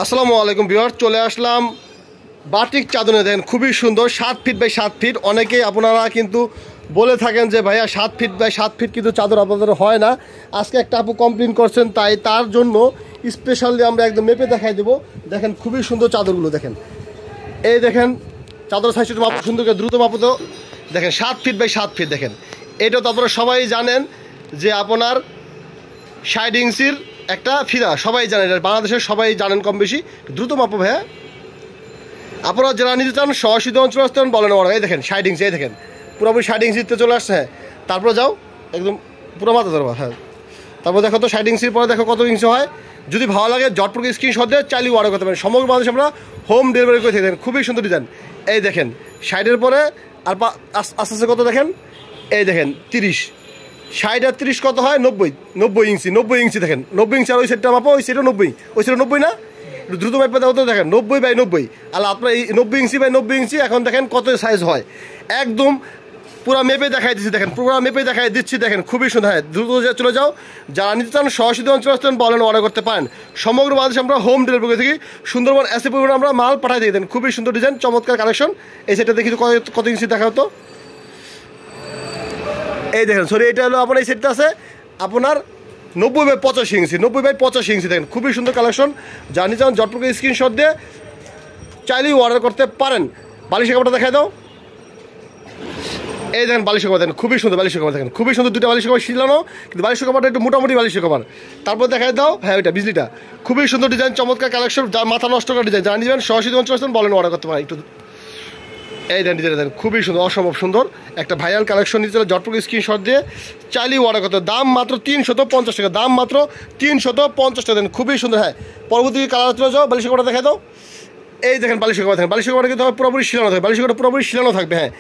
আসসালামু আলাইকুম ভিউয়ার্স, চলে আসলাম বাটিক চাদর নিয়ে। দেখেন খুবই সুন্দর, 7 ফিট বাই 7 ফিট। অনেকেই আপনারা কিন্তু বলে থাকেন যে ভাইয়া 7 ফিট বাই 7 ফিট কিন্তু চাদর আপনাদের হয় না। আজকে একটা আপু কমপ্লেন করছেন, তাই তার জন্য স্পেশালি আমরা একদম মেপে দেখাই দেবো। দেখেন খুবই সুন্দর চাদরগুলো, দেখেন এই দেখেন চাদর সাইজটা মাপ সুন্দর করে দ্রুত মাপ তো দেখেন 7 ফিট বাই 7 ফিট। দেখেন এটা তো আপনারা সবাই জানেন যে আপনার 60 ইঞ্চির একটা ফিরা, সবাই জানেন, এটা বাংলাদেশের সবাই জানেন কম বেশি। দ্রুত মাপো ভাইয়া, আপনারা যারা নিতে চান সহসিদ্ধ অঞ্চল আসতেন বলেন আমার। এই দেখেন 60 ইঞ্চি, এই দেখেন পুরোপুরি 60 ইঞ্চিতে চলে আসছে। হ্যাঁ, তারপরে যাও একদম পুরো মাথা ধরবা। হ্যাঁ, তারপর দেখো তো 60 ইঞ্চির পরে দেখো কত ইঞ্চি হয়। যদি ভালো লাগে জটপুর স্ক্রিনশট দিয়ে চালিয়ে অর্ডার করতে পারেন। সমগ্র বাংলাদেশে আমরা হোম ডেলিভারি করে থাকি। দেখেন খুবই সুন্দর ডিজাইন। এই দেখেন 60-এর পরে আর আস্তে আস্তে কত দেখেন, এই দেখেন 30, 60 আর 30 কত হয় 90 ইঞ্চি। 90 ইঞ্চি দেখেন, 90 ইঞ্চি। আর ওই সেটটা মাপো, ওই সেটও 90, ওই সেটও 90 না, দ্রুত মাপে দাও তো। দেখেন 90 বাই 90। আর আপনার এই 90 ইঞ্চি বাই 90 ইঞ্চি এখন দেখেন কত সাইজ হয়। একদম পুরো মেপে দেখাই দিচ্ছি, দেখেন পুরো মেপে দেখাই দিচ্ছি। দেখেন খুবই সুন্দর। হ্যাঁ, দ্রুত চলে যাও, যারা নিতে চান সহসিদ্ধ অঞ্চল আসতেন বলেন অর্ডার করতে পারেন। সমগ্র বাংলাদেশে আমরা হোম ডেলিভারি করে থাকি। সুন্দরবন এসে পরিমাণে আমরা মাল পাঠাই দিয়ে দেন। খুবই সুন্দর ডিজাইন, চমৎকার কালেকশন। এই সেটটা দেখি কত ইঞ্চি দেখা হতো। এই দেখেন সরি, এটা হলো আপনার এই সেটটা আছে আপনার 90 বাই 85 ইঞ্চি। 90 বাই 85 ইঞ্চি দেখেন খুবই সুন্দর কালেকশন। জানি চান জটপুরকে স্ক্রিনশট দিয়ে চাইলেই অর্ডার করতে পারেন। বালিশের কাপড়টা দেখাই দাও। এই দেখেন বালিশের কাপড় দেখেন খুবই সুন্দর। বালিশের কাপড় দেখেন খুবই সুন্দর, দুটো বালিশের কাপড় শিলানো, কিন্তু বালিশের কাপড়টা একটু মোটামুটি বালিশের কাপড়। তারপর দেখাই দাও। হ্যাঁ, ওইটা বিজলিটা খুবই সুন্দর ডিজাইন, চমৎকার কালেকশন, যা মাথা নষ্ট করা ডিজাইন। জানি যাবেন সহসিদ্ধ অঞ্চল আসতেন বলেন অর্ডার করতে পারেন। একটু এই দেন ডিজাইন দেখেন খুবই সুন্দর, অসম্ভব সুন্দর একটা ভাইরাল কালেকশন। নিতে চাইলে জটপুর স্ক্রিনশট দিয়ে চাইলেই অর্ডার করতে। দাম মাত্র 350 টাকা, দাম মাত্র 350 টাকা দেন, খুবই সুন্দর। হ্যাঁ, পরবর্তী কালার চলে যাও। বালিশের কাপড়টা দেখাই দাও। এই দেখেন বালিশের কাপড় দেখেন, বালিশের কাপড়টা কিন্তু পুরোপুরি শিলানো থাকবে। বালিশের কাপড়টা পুরোপুরি শিলানো থাকবে। হ্যাঁ,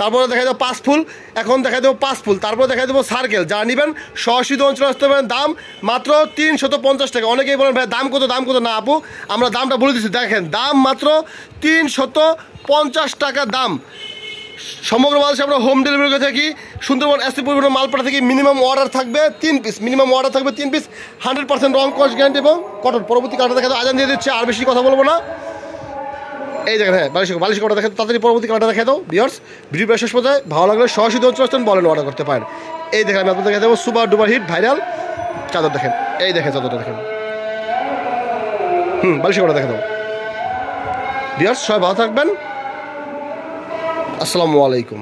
তারপরে দেখাই দেবো 5 ফুল, এখন দেখাই দেবো 5 ফুল, তারপরে দেখাই দেবো সার্কেল। যা নেবেন সহসিদ্ধ অঞ্চল আসতে পারেন। দাম মাত্র 350 টাকা। অনেকেই বলেন ভাই দাম কত, দাম কত। না আপু, আমরা দামটা বলে দিচ্ছি। দেখেন দাম মাত্র 350 টাকা দাম। সমগ্র বাংলাদেশে আমরা হোম ডেলিভারি করে থাকি। সুন্দরবন এসে পরিমাণে মাল পাঠা থাকি। মিনিমাম অর্ডার থাকবে 3 পিস, মিনিমাম অর্ডার থাকবে 3 পিস, 100% রং কস্ট গ্যারান্টি এবং কটন। পরবর্তী কালারটা দেখা আজান দিয়ে দিচ্ছে, আর বেশি কথা বলবো না। এই দেখেন হ্যাঁ, বালিশ কাপড়টা দেখেন তাড়াতাড়ি পরবর্তী কালারটা দেখাই দাও। ভিউয়ার্স, ভিডিও শেষ পর্যায়ে ভালো লাগলে সহসিদ্ধ অঞ্চল আসতেন বলেন অর্ডার করতে পারেন। এই দেখেন আমি আপনাদের দেখে দেবো সুপার ডুপার হিট ভাইরাল চাদর। দেখেন এই দেখেন চাদরটা দেখেন। বালিশ কাপড়টা দেখে দাও। ভিউয়ার্স সবাই ভালো থাকবেন। আসসালামু আলাইকুম।